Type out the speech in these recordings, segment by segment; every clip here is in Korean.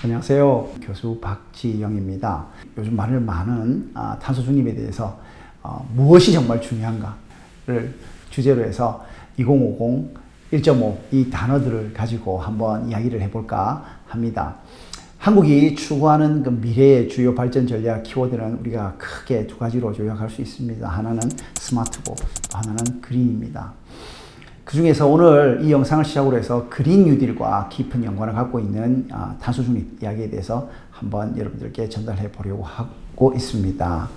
안녕하세요. 교수 박지영입니다. 요즘 말을 많은 탄소 중립에 대해서 무엇이 정말 중요한가를 주제로 해서 2050, 1.5 이 단어들을 가지고 한번 이야기를 해볼까 합니다. 한국이 추구하는 그 미래의 주요 발전 전략 키워드는 우리가 크게 두 가지로 요약할 수 있습니다. 하나는 스마트고 또 하나는 그린입니다. 그 중에서 오늘 이 영상을 시작으로 해서 그린 뉴딜과 깊은 연관을 갖고 있는 탄소 중립 이야기에 대해서 한번 여러분들께 전달해 보려고 하고 있습니다.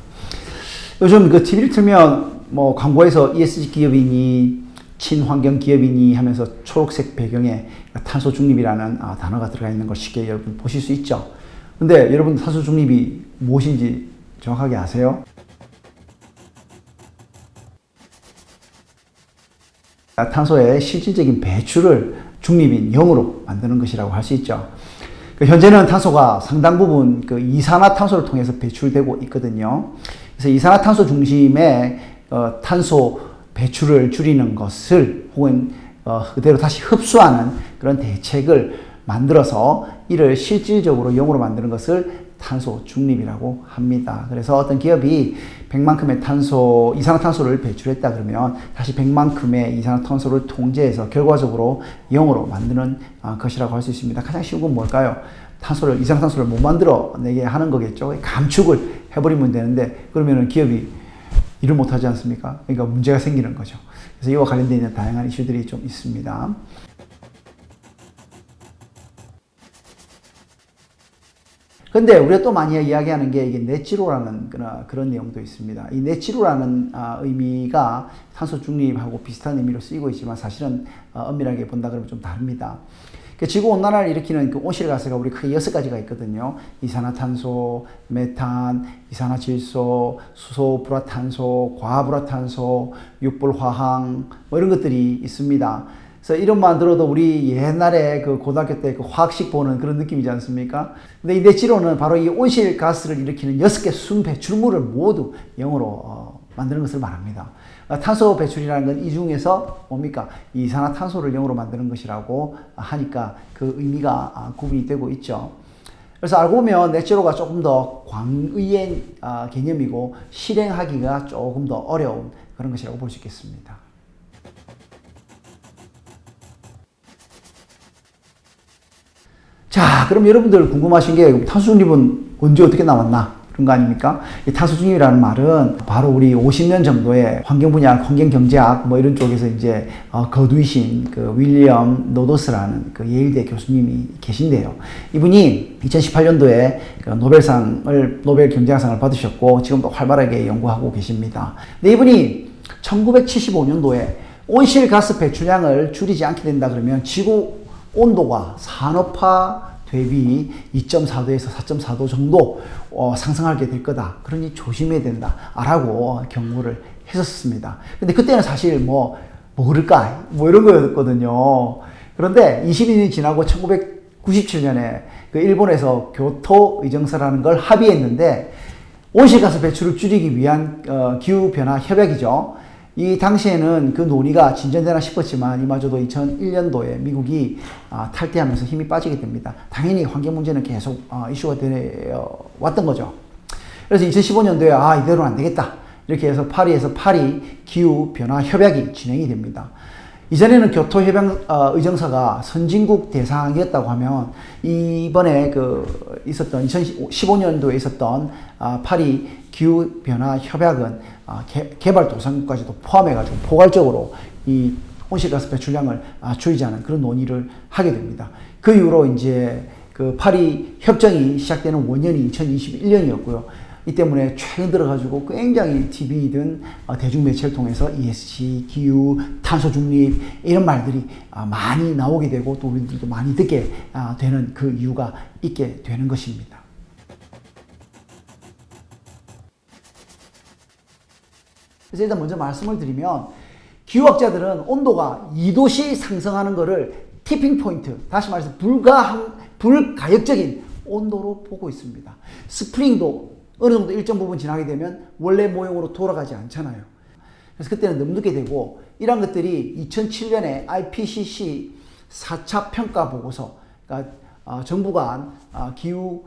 요즘 그 TV를 틀면 뭐 광고에서 ESG 기업이니 친환경 기업이니 하면서 초록색 배경에 탄소 중립이라는 단어가 들어가 있는 걸 쉽게 여러분 보실 수 있죠. 근데 여러분 탄소 중립이 무엇인지 정확하게 아세요? 탄소의 실질적인 배출을 중립인 0으로 만드는 것이라고 할 수 있죠. 현재는 탄소가 상당 부분 그 이산화탄소를 통해서 배출되고 있거든요. 그래서 이산화탄소 중심의 탄소 배출을 줄이는 것을 혹은 그대로 다시 흡수하는 그런 대책을 만들어서 이를 실질적으로 0으로 만드는 것을 탄소 중립이라고 합니다. 그래서 어떤 기업이 100만큼의 이산화탄소를 배출했다 그러면 다시 100만큼의 이산화탄소를 통제해서 결과적으로 0으로 만드는 것이라고 할 수 있습니다. 가장 쉬운 건 뭘까요? 이산화탄소를 못 만들어내게 하는 거겠죠. 감축을 해버리면 되는데 그러면 기업이 일을 못하지 않습니까? 그러니까 문제가 생기는 거죠. 그래서 이와 관련되어 있는 다양한 이슈들이 좀 있습니다. 근데 우리가 또 많이 이야기하는 게 이게 넷지로라는 그런 내용도 있습니다. 이 넷지로라는 의미가 탄소 중립하고 비슷한 의미로 쓰이고 있지만 사실은 엄밀하게 본다 그러면 좀 다릅니다. 지구 온난화를 일으키는 그 온실가스가 우리 크게 6가지가 있거든요. 이산화탄소, 메탄, 이산화질소, 수소불화탄소, 과불화탄소, 육불화학 뭐 이런 것들이 있습니다. 그래서 이름만 들어도 우리 옛날에 그 고등학교 때 그 화학식 보는 그런 느낌이지 않습니까? 근데 이 넷지로는 바로 이 온실가스를 일으키는 6개 순 배출물을 모두 0으로 만드는 것을 말합니다. 탄소 배출이라는 건 이 중에서 뭡니까? 이산화탄소를 0으로 만드는 것이라고 하니까 그 의미가 구분이 되고 있죠. 그래서 알고 보면 넷지로가 조금 더 광의의 개념이고 실행하기가 조금 더 어려운 그런 것이라고 볼 수 있겠습니다. 자, 그럼 여러분들 궁금하신 게 탄소 중립은 언제 어떻게 나왔나? 그런 거 아닙니까? 이 탄소 중립이라는 말은 바로 우리 50년 정도의 환경 분야, 환경 경제학 뭐 이런 쪽에서 이제 거두이신 그 윌리엄 노더스라는 그 예일대 교수님이 계신데요. 이분이 2018년도에 노벨 경제학상을 받으셨고 지금도 활발하게 연구하고 계십니다. 근데 이분이 1975년도에 온실가스 배출량을 줄이지 않게 된다 그러면 지구 온도가 산업화 대비 2.4도에서 4.4도 정도 상승하게 될 거다. 그러니 조심해야 된다. 라고 경고를 했었습니다. 근데 그때는 사실 뭐 그럴까? 뭐 이런 거였거든요. 그런데 22년이 지나고 1997년에 그 일본에서 교토 의정서라는 걸 합의했는데 온실가스 배출을 줄이기 위한 기후변화 협약이죠. 이 당시에는 그 논의가 진전되나 싶었지만 이마저도 2001년도에 미국이 탈퇴하면서 힘이 빠지게 됩니다. 당연히 환경 문제는 계속 이슈가 되어 왔던 거죠. 그래서 2015년도에 이대로는 안 되겠다. 이렇게 해서 파리에서 파리 기후변화 협약이 진행이 됩니다. 이전에는 교토 협약 의정서가 선진국 대상이었다고 하면 이번에 있었던 2015년도에 있었던 파리 기후변화 협약은 개발도상국까지도 포함해가지고 포괄적으로 이 온실가스 배출량을 줄이자는 그런 논의를 하게 됩니다. 그 이후로 이제 그 파리 협정이 시작되는 원년이 2021년이었고요. 이 때문에 최근 들어가지고 굉장히 TV든 대중매체를 통해서 ESG, 기후, 탄소 중립 이런 말들이 많이 나오게 되고 또 우리들도 많이 듣게 되는 그 이유가 있게 되는 것입니다. 그래서 일단 먼저 말씀을 드리면 기후학자들은 온도가 2도씩 상승하는 것을 티핑 포인트, 다시 말해서 불가역적인 온도로 보고 있습니다. 스프링도 어느 정도 일정 부분 지나게 되면 원래 모형으로 돌아가지 않잖아요. 그래서 그때는 넘게 되고 이런 것들이 2007년에 IPCC 4차 평가 보고서, 그러니까 정부 간 기후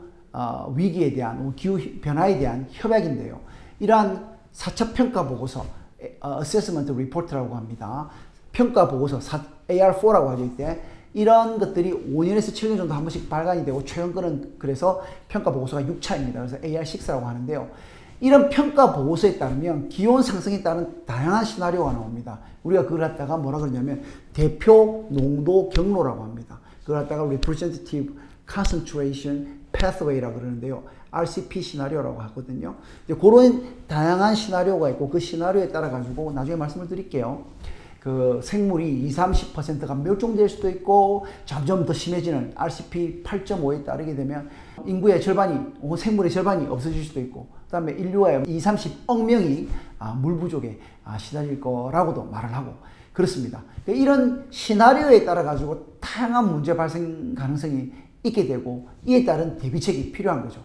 위기에 대한 기후 변화에 대한 협약인데요. 이러한 4차 평가 보고서 Assessment Report라고 합니다. 평가 보고서 AR4라고 하죠. 이때 이런 것들이 5년에서 7년 정도 한 번씩 발간이 되고 최근 거는 그래서 평가 보고서가 6차입니다. 그래서 AR6라고 하는데요. 이런 평가 보고서에 따르면 기온 상승에 따른 다양한 시나리오가 나옵니다. 우리가 그걸 갖다가 뭐라 그러냐면 대표 농도 경로라고 합니다. 그걸 갖다가 Representative Concentration Pathway라고 그러는데요. RCP 시나리오라고 하거든요. 이제 그런 다양한 시나리오가 있고 그 시나리오에 따라 가지고 나중에 말씀을 드릴게요. 그 생물이 20-30%가 멸종될 수도 있고 점점 더 심해지는 RCP 8.5에 따르게 되면 인구의 절반이 생물의 절반이 없어질 수도 있고 그다음에 인류의 20-30억 명이 물 부족에 시달릴 거라고도 말을 하고 그렇습니다. 이런 시나리오에 따라 가지고 다양한 문제 발생 가능성이 있게 되고 이에 따른 대비책이 필요한 거죠.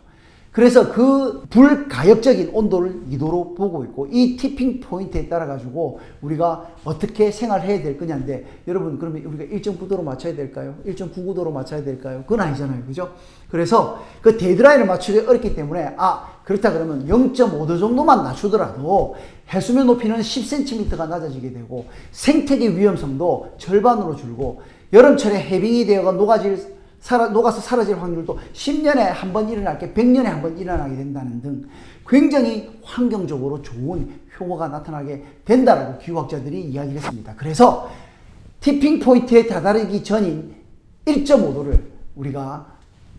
그래서 그 불가역적인 온도를 2도로 보고 있고 이 티핑 포인트에 따라 가지고 우리가 어떻게 생활해야 될 거냐인데 여러분 그러면 우리가 1.9도로 맞춰야 될까요? 1.99도로 맞춰야 될까요? 그건 아니잖아요. 그죠? 그래서 그 데드라인을 맞추기 어렵기 때문에 그렇다 그러면 0.5도 정도만 낮추더라도 해수면 높이는 10cm가 낮아지게 되고 생태계 위험성도 절반으로 줄고 여름철에 해빙이 되어가 녹아서 사라질 확률도 10년에 한 번 일어날 게 100년에 한 번 일어나게 된다는 등 굉장히 환경적으로 좋은 효과가 나타나게 된다라고 기후학자들이 이야기를 했습니다. 그래서 티핑 포인트에 다다르기 전인 1.5도를 우리가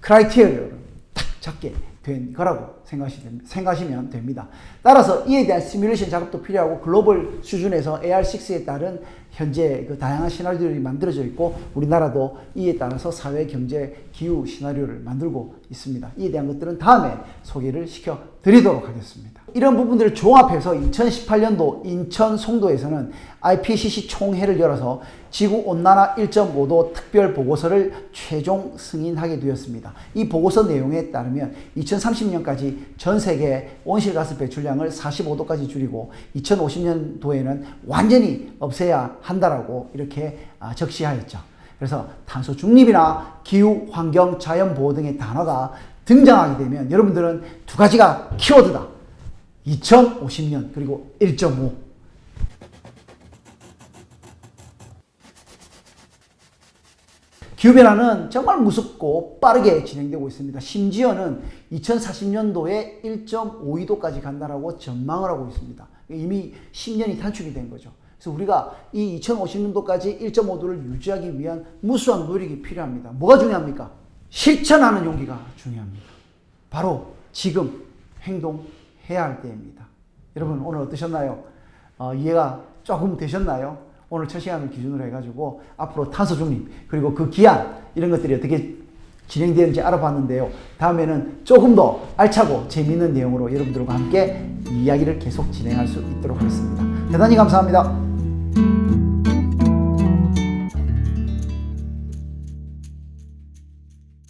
크라이테리어를 딱 잡게 된 거라고 생각하시면 됩니다. 따라서 이에 대한 시뮬레이션 작업도 필요하고 글로벌 수준에서 AR6에 따른 현재 그 다양한 시나리오들이 만들어져 있고 우리나라도 이에 따라서 사회, 경제, 기후 시나리오를 만들고 있습니다. 이에 대한 것들은 다음에 소개를 시켜 드리도록 하겠습니다. 이런 부분들을 종합해서 2018년도 인천 송도에서는 IPCC 총회를 열어서 지구온난화 1.5도 특별 보고서를 최종 승인하게 되었습니다. 이 보고서 내용에 따르면 2030년까지 전 세계 온실가스 배출량을 45도까지 줄이고 2050년도에는 완전히 없애야 한다라고 이렇게 적시하였죠. 그래서 탄소 중립이나 기후, 환경, 자연 보호 등의 단어가 등장하게 되면 여러분들은 두 가지가 키워드다. 2050년 그리고 1.5. 기후변화는 정말 무섭고 빠르게 진행되고 있습니다. 심지어는 2040년도에 1.52도까지 간다라고 전망을 하고 있습니다. 이미 10년이 단축이 된 거죠. 그래서 우리가 이 2050년도까지 1.5도를 유지하기 위한 무수한 노력이 필요합니다. 뭐가 중요합니까? 실천하는 용기가 중요합니다. 바로 지금 행동해야 할 때입니다. 여러분 오늘 어떠셨나요? 이해가 조금 되셨나요? 오늘 첫 시간을 기준으로 해가지고 앞으로 탄소 중립 그리고 그 기한 이런 것들이 어떻게 진행되는지 알아봤는데요. 다음에는 조금 더 알차고 재미있는 내용으로 여러분들과 함께 이야기를 계속 진행할 수 있도록 하겠습니다. 대단히 감사합니다.